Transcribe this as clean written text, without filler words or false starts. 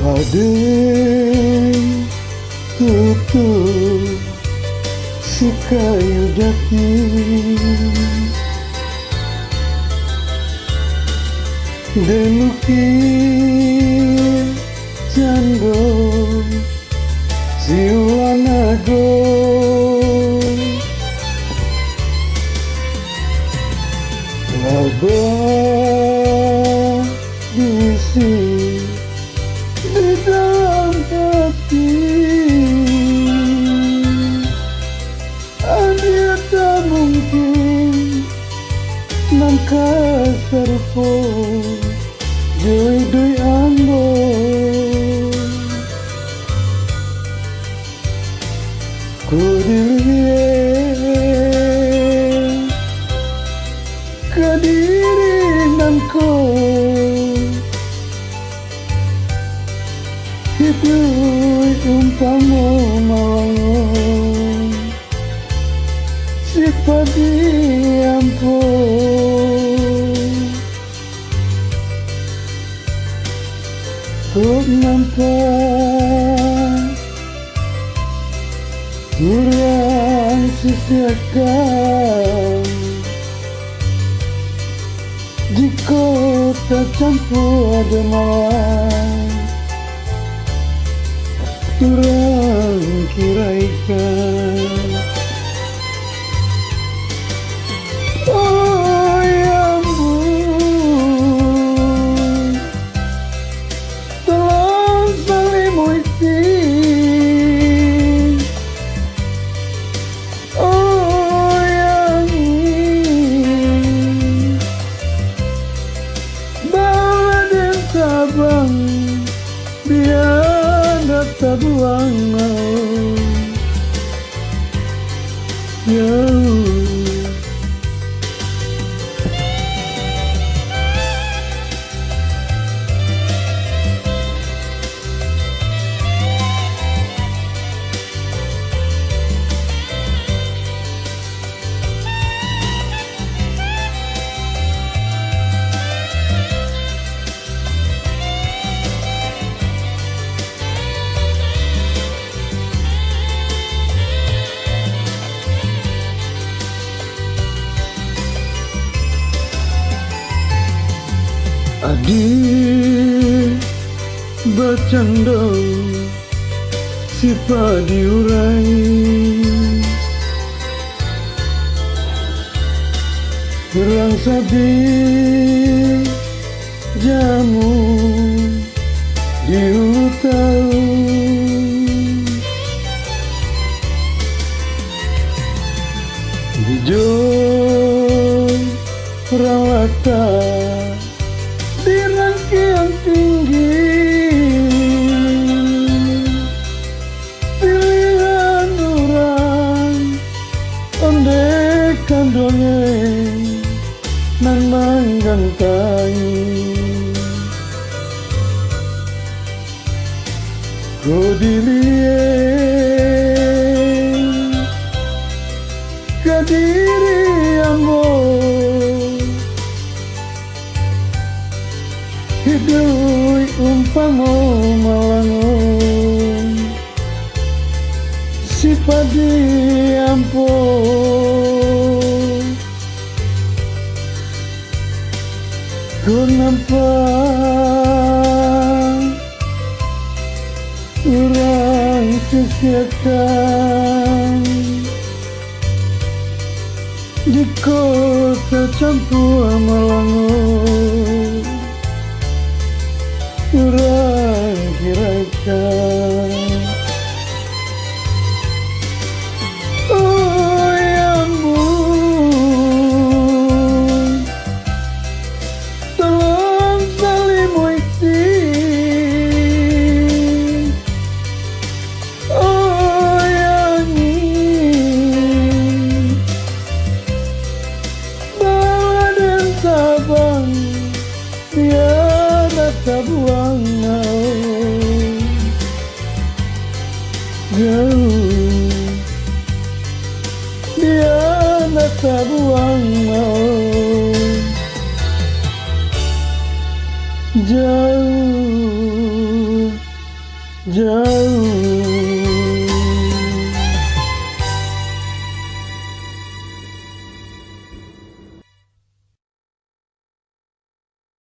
Raden tutup si kayu jati, delukir jando si wanago, laga bisi di dalam hati, dia tak mungkin nangka serpo doi ambo, ku dilihat kediri nanko. Itu umpamu mawangon si padi ampun, ku nampak kurang sisiakan jika tak campur ada malam. Kurang kiraikan, oh ya ampun, tolong selimuti, oh ya ini, bawa dan tabang biar tabuang jauh. Adik bercanda si padi urai, kurang sabi jamu di hutan, hijau rawatan di rangkaian tinggi, pilihan orang ondekan dongeng nan manggantai, ku dilihat kediri ambo. Hidup umpamu malangon si padi ampun, ku nampak orang sisiakan di kota campur malangon. Kurang kirakan, oh ya ampun, tolong selimuti, abang biar tak buang jauh, biar tak buang jauh, jauh.